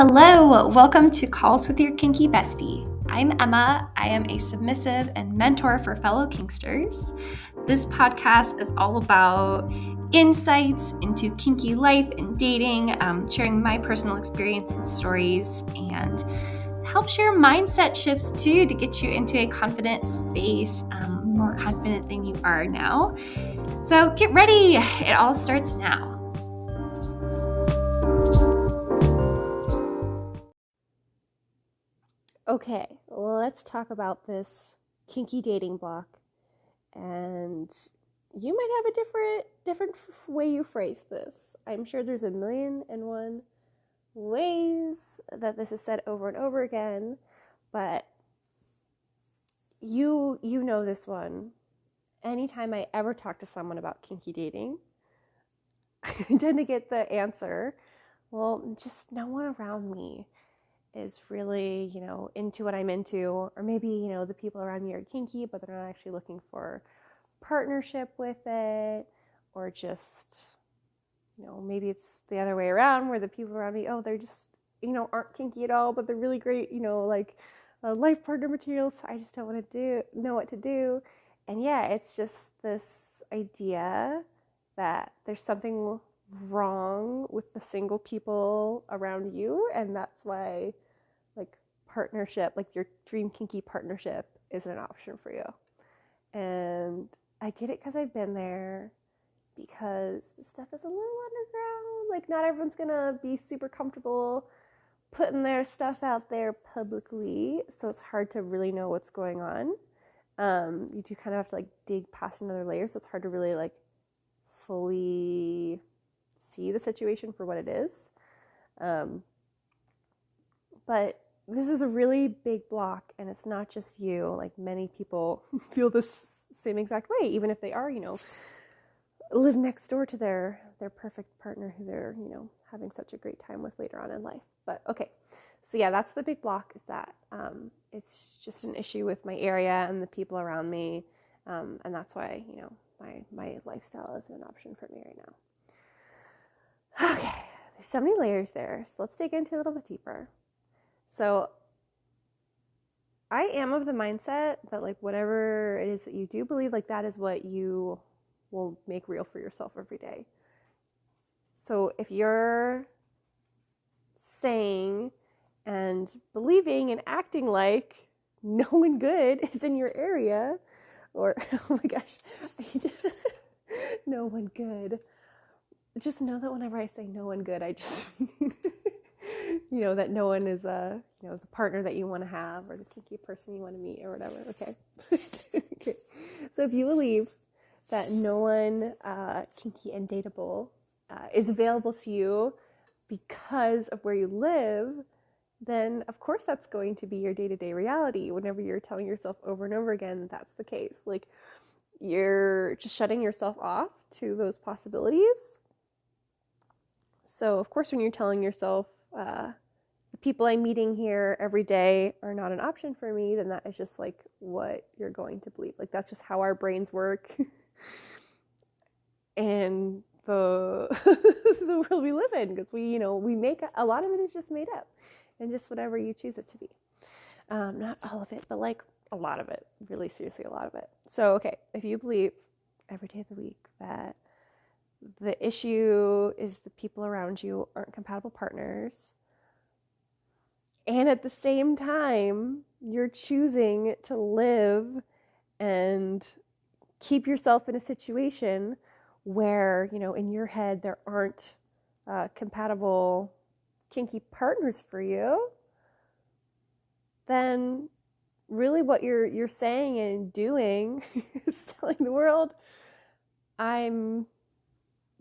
Hello, welcome to Calls with your Kinky Bestie. I'm Emma. I am a submissive and mentor for fellow kinksters. This podcast is all about insights into kinky life and dating, sharing my personal experience and stories, and help share mindset shifts too to get you into a confident space, more confident than you are now. So get ready, it all starts now. Okay, let's talk about this kinky dating block, and you might have a different way you phrase this. I'm sure there's a million and one ways that this is said over and over again, but you know this one. Anytime I ever talk to someone about kinky dating, I tend to get the answer, well, just no one around me is really, into what I'm into, or maybe, the people around me are kinky, but they're not actually looking for partnership with it, or just, maybe it's the other way around where the people around me, they're just, aren't kinky at all, but they're really great, life partner material, so I just don't know what to do. And yeah, it's just this idea that there's something wrong with the single people around you, and that's why partnership, your dream kinky partnership, isn't an option for you. And I get it because I've been there, because the stuff is a little underground. Not everyone's gonna be super comfortable putting their stuff out there publicly, so it's hard to really know what's going on. You do kind of have to dig past another layer, so it's hard to really fully see the situation for what it is. But this is a really big block, and it's not just you. Many people feel this same exact way, even if they are, live next door to their perfect partner who they're, having such a great time with later on in life. But okay, so yeah, that's the big block, is that it's just an issue with my area and the people around me, and that's why, my lifestyle isn't an option for me right now. Okay, there's so many layers there, so let's dig into it a little bit deeper. So I am of the mindset that whatever it is that you do believe, that is what you will make real for yourself every day. So if you're saying and believing and acting like no one good is in your area, or oh my gosh, no one good. Just know that whenever I say no one good, I just that no one is the partner that you want to have, or the kinky person you want to meet, or whatever. Okay. Okay. So if you believe that no one kinky and dateable is available to you because of where you live, then of course that's going to be your day-to-day reality whenever you're telling yourself over and over again that that's the case. You're just shutting yourself off to those possibilities. So of course, when you're telling yourself the people I'm meeting here every day are not an option for me, then that is just what you're going to believe. That's just how our brains work. And the the world we live in, because we make a lot of it is just made up, and just whatever you choose it to be. Not all of it, but a lot of it, really seriously, a lot of it. So okay, if you believe every day of the week that the issue is the people around you aren't compatible partners, and at the same time you're choosing to live and keep yourself in a situation where, in your head there aren't compatible kinky partners for you, then really what you're saying and doing is telling the world, I'm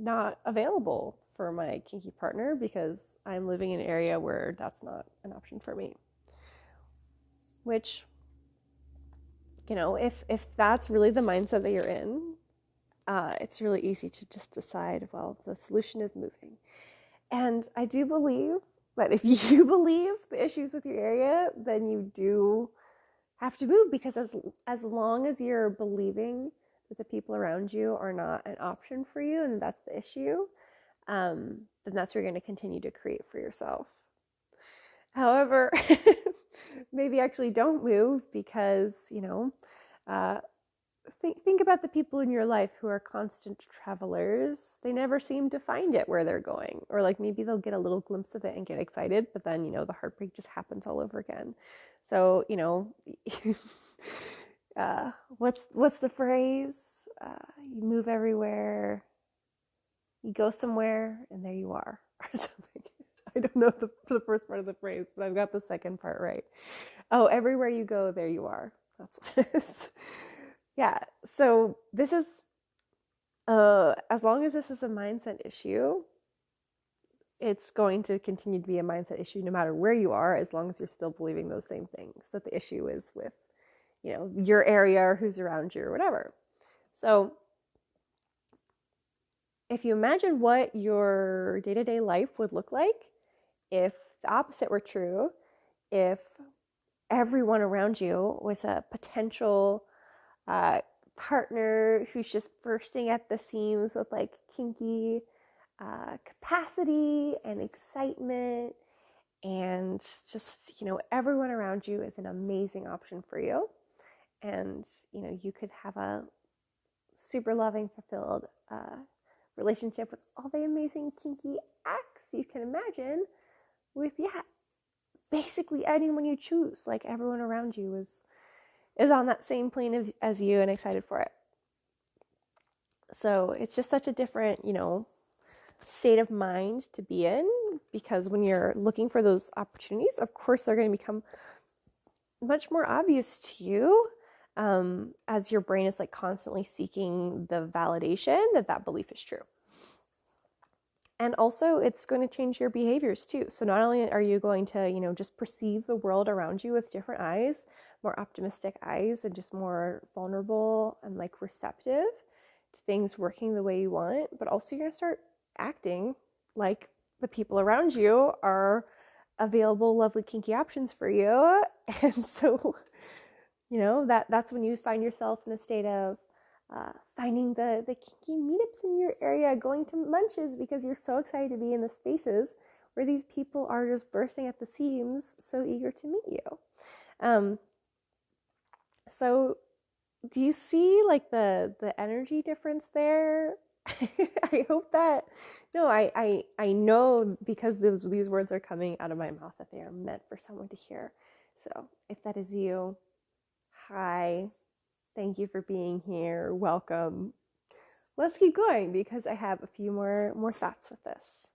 not available for my kinky partner because I'm living in an area where that's not an option for me. Which, if that's really the mindset that you're in, it's really easy to just decide, well, the solution is moving. And I do believe that if you believe the issues with your area, then you do have to move, because as long as you're believing that the people around you are not an option for you, and that's the issue, then that's what you're going to continue to create for yourself. However, maybe actually don't move because, uh, think about the people in your life who are constant travelers. They never seem to find it where they're going. Or like maybe they'll get a little glimpse of it and get excited, but then, the heartbreak just happens all over again. So, what's the phrase? You move everywhere, you go somewhere, and there you are, or something. I don't know the first part of the phrase, but I've got the second part right. Oh, everywhere you go, there you are. That's what it is. Yeah. So this is, as long as this is a mindset issue, it's going to continue to be a mindset issue no matter where you are, as long as you're still believing those same things, that the issue is with, your area or who's around you or whatever. So if you imagine what your day-to-day life would look like if the opposite were true, if everyone around you was a potential partner who's just bursting at the seams with like kinky capacity and excitement, and just, everyone around you is an amazing option for you. And, you could have a super loving, fulfilled relationship with all the amazing kinky acts you can imagine with, basically anyone you choose. Like everyone around you is on that same plane as you and excited for it. So it's just such a different, state of mind to be in, because when you're looking for those opportunities, of course, they're going to become much more obvious to you, as your brain is like constantly seeking the validation that belief is true. And also it's going to change your behaviors too. So not only are you going to, just perceive the world around you with different eyes, more optimistic eyes, and just more vulnerable and like receptive to things working the way you want, but also you're going to start acting like the people around you are available, lovely, kinky options for you. And so, that's when you find yourself in a state of finding the kinky meetups in your area, going to munches because you're so excited to be in the spaces where these people are just bursting at the seams, so eager to meet you. So do you see like the energy difference there? I hope that, no, I know, because these words are coming out of my mouth, that they are meant for someone to hear. So if that is you, hi, thank you for being here. Welcome. Let's keep going, because I have a few more thoughts with this.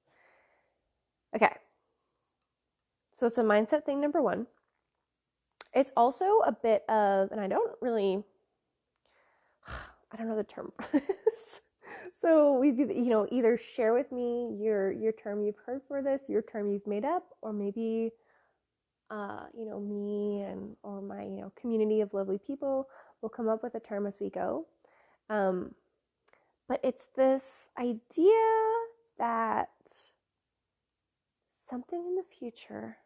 Okay. So it's a mindset thing, number one. It's also a bit of, and I don't know the term for this. So we either share with me your term you've heard for this, your term you've made up, or maybe me or my community of lovely people will come up with a term as we go. But it's this idea that something in the future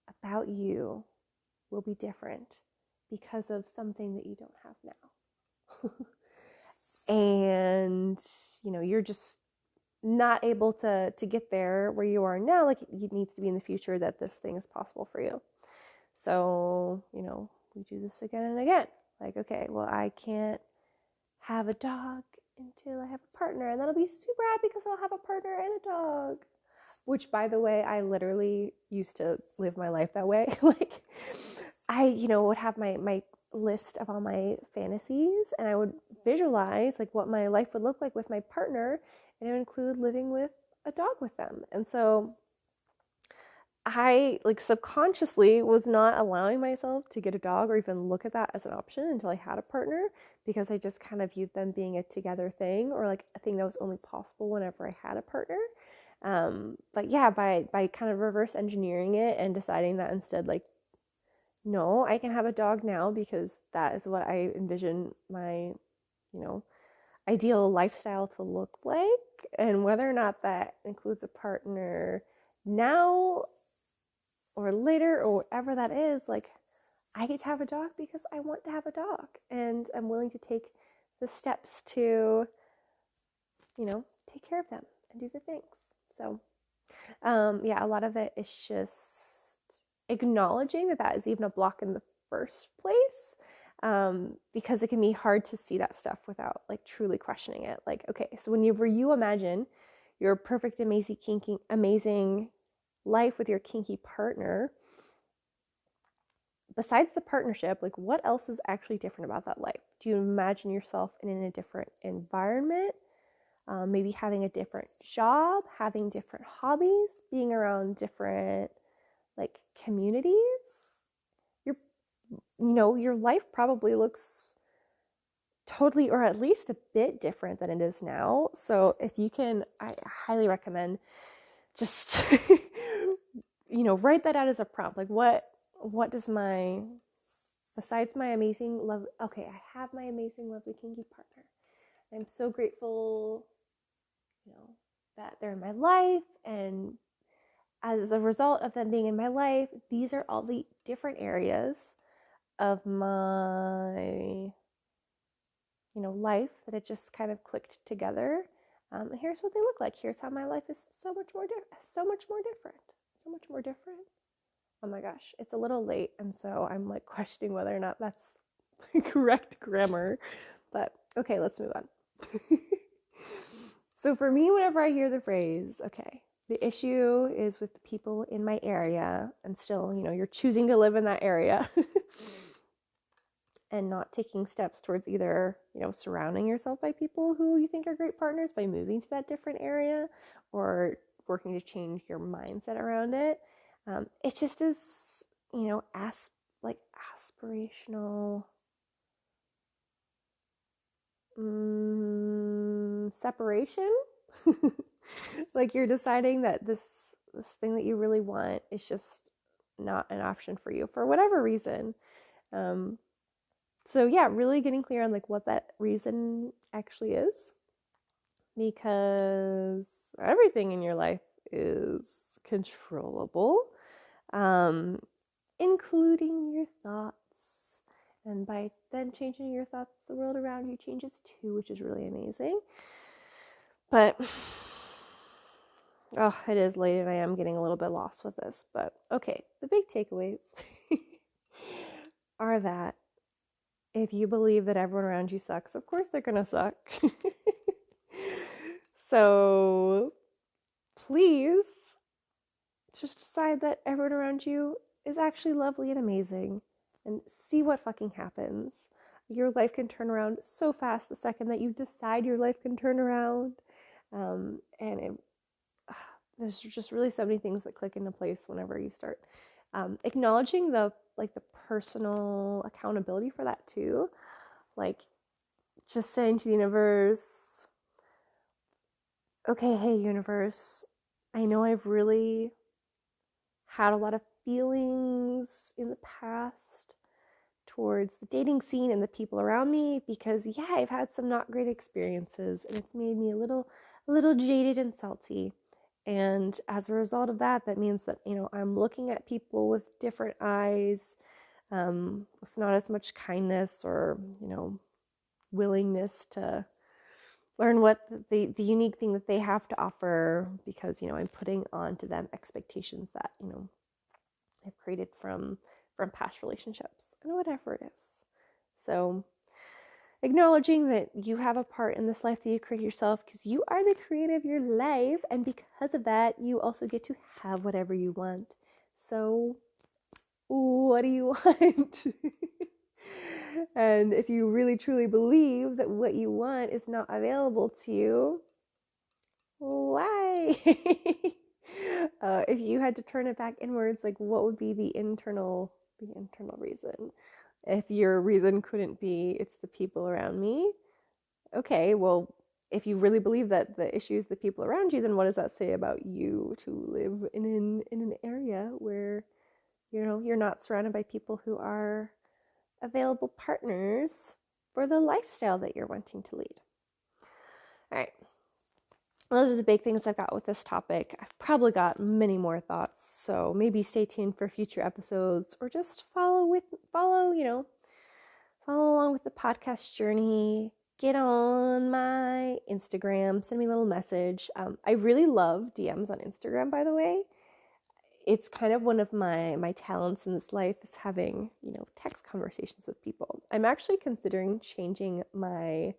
about you will be different because of something that you don't have now. And you're just not able to get there where you are now. Like, it needs to be in the future that this thing is possible for you. So we do this again and again. Like, okay, well, I can't have a dog until I have a partner, and then I'll be super happy because I'll have a partner and a dog. Which, by the way, I literally used to live my life that way. Like, I would have my list of all my fantasies, and I would visualize like what my life would look like with my partner, and it would include living with a dog with them. And so I like subconsciously was not allowing myself to get a dog or even look at that as an option until I had a partner, because I just kind of viewed them being a together thing, or like a thing that was only possible whenever I had a partner. But yeah, by kind of reverse engineering it and deciding that instead, like, no, I can have a dog now because that is what I envision my, ideal lifestyle to look like. And whether or not that includes a partner now or later or whatever that is, like, I get to have a dog because I want to have a dog, and I'm willing to take the steps to, take care of them and do the things. So Yeah, a lot of it is just acknowledging that that is even a block in the first place, because it can be hard to see that stuff without like truly questioning it. Like, okay, so whenever you imagine your perfect, amazing life with your kinky partner, besides the partnership, like what else is actually different about that life? Do you imagine yourself in a different environment? Maybe having a different job, having different hobbies, being around different like communities. Your life probably looks totally, or at least a bit different than it is now. So if you can, I highly recommend just write that out as a prompt. Like what does besides my amazing love, okay, I have my amazing lovely kinky partner. I'm so grateful that they're in my life, and as a result of them being in my life, these are all the different areas of my life that it just kind of clicked together. And here's what they look like. Here's how my life is so much more different. Oh my gosh, it's a little late, and so I'm like questioning whether or not that's correct grammar. But okay, let's move on. So for me, whenever I hear the phrase, okay, the issue is with the people in my area, and still, you're choosing to live in that area and not taking steps towards either, surrounding yourself by people who you think are great partners by moving to that different area, or working to change your mindset around it. It just is, aspirational separation. Like you're deciding that this thing that you really want is just not an option for you for whatever reason. So yeah, really getting clear on like what that reason actually is, because everything in your life is controllable, including your thoughts. And by then changing your thoughts, the world around you changes too, which is really amazing. But it is late and I am getting a little bit lost with this. But okay, the big takeaways are that if you believe that everyone around you sucks, of course they're gonna suck. So please just decide that everyone around you is actually lovely and amazing, and see what fucking happens. Your life can turn around so fast the second that you decide your life can turn around. There's just really so many things that click into place whenever you start acknowledging the personal accountability for that too. Like just saying to the universe, okay, hey universe, I know I've really had a lot of feelings in the past towards the dating scene and the people around me, because yeah, I've had some not great experiences and it's made me a little jaded and salty. And as a result of that, that means that, I'm looking at people with different eyes, with not as much kindness or, willingness to learn what the unique thing that they have to offer, because, I'm putting onto them expectations that, I've created from past relationships and whatever it is. So acknowledging that you have a part in this life that you create yourself, because you are the creator of your life, and because of that, you also get to have whatever you want. So what do you want? And if you really truly believe that what you want is not available to you, why? If you had to turn it back inwards, like what would be the internal reason? If your reason couldn't be it's the people around me, okay, well, if you really believe that the issue is the people around you, then what does that say about you to live in an area where you're not surrounded by people who are available partners for the lifestyle that you're wanting to lead? All right. Those are the big things I've got with this topic. I've probably got many more thoughts, so maybe stay tuned for future episodes, or just follow along with the podcast journey. get on my Instagram, send me a little message. I really love DMs on Instagram, by the way. It's kind of one of my talents in this life is having, text conversations with people. I'm actually considering changing my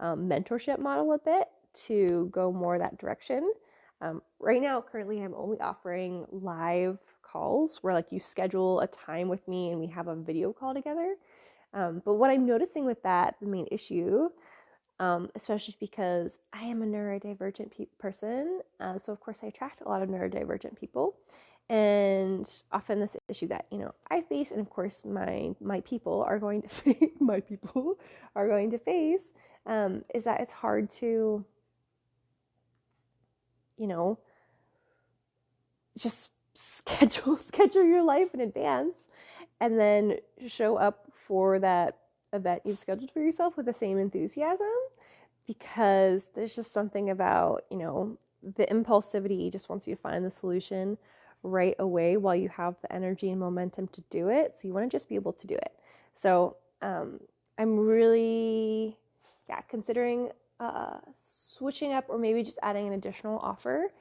mentorship model a bit to go more that direction. Right now, currently, I'm only offering live calls where like you schedule a time with me and we have a video call together. But what I'm noticing with that, the main issue, especially because I am a neurodivergent person, so of course I attract a lot of neurodivergent people. And often this issue that, I face, and of course my people are going to face, is that it's hard to, just schedule your life in advance and then show up for that event you've scheduled for yourself with the same enthusiasm, because there's just something about, the impulsivity just wants you to find the solution right away while you have the energy and momentum to do it. So you want to just be able to do it. So I'm really, considering switching up or maybe just adding an additional offer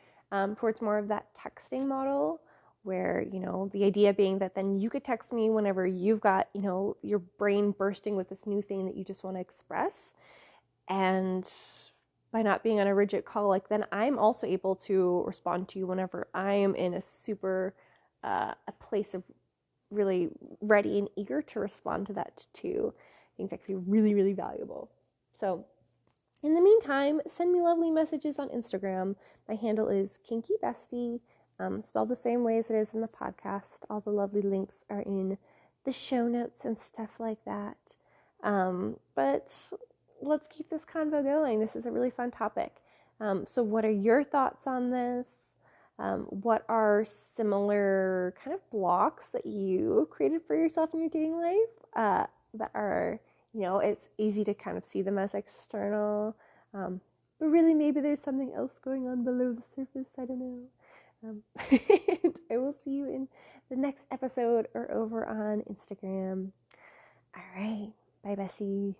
towards more of that texting model where, the idea being that then you could text me whenever you've got, your brain bursting with this new thing that you just want to express. And by not being on a rigid call, like then I'm also able to respond to you whenever I am in a super, a place of really ready and eager to respond to that too. I think that could be really, really valuable. So in the meantime, send me lovely messages on Instagram. My handle is Kinky Bestie, spelled the same way as it is in the podcast. All the lovely links are in the show notes and stuff like that. But let's keep this convo going. This is a really fun topic. So what are your thoughts on this? What are similar kind of blocks that you created for yourself in your dating life that are, it's easy to kind of see them as external, but really maybe there's something else going on below the surface. I don't know. I will see you in the next episode or over on Instagram. All right. Bye, Bessie.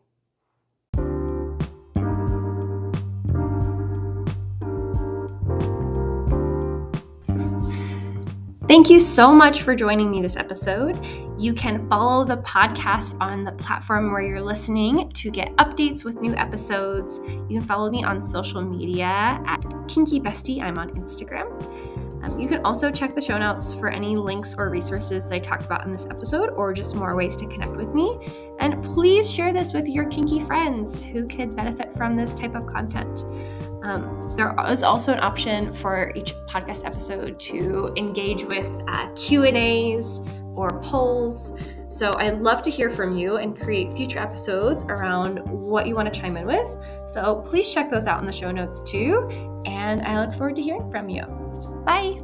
Thank you so much for joining me this episode. You can follow the podcast on the platform where you're listening to get updates with new episodes. You can follow me on social media at Kinky Bestie. I'm on Instagram. You can also check the show notes for any links or resources that I talked about in this episode, or just more ways to connect with me. And please share this with your kinky friends who could benefit from this type of content. There is also an option for each podcast episode to engage with Q&As or polls. So I'd love to hear from you and create future episodes around what you want to chime in with. So please check those out in the show notes too. And I look forward to hearing from you. Bye.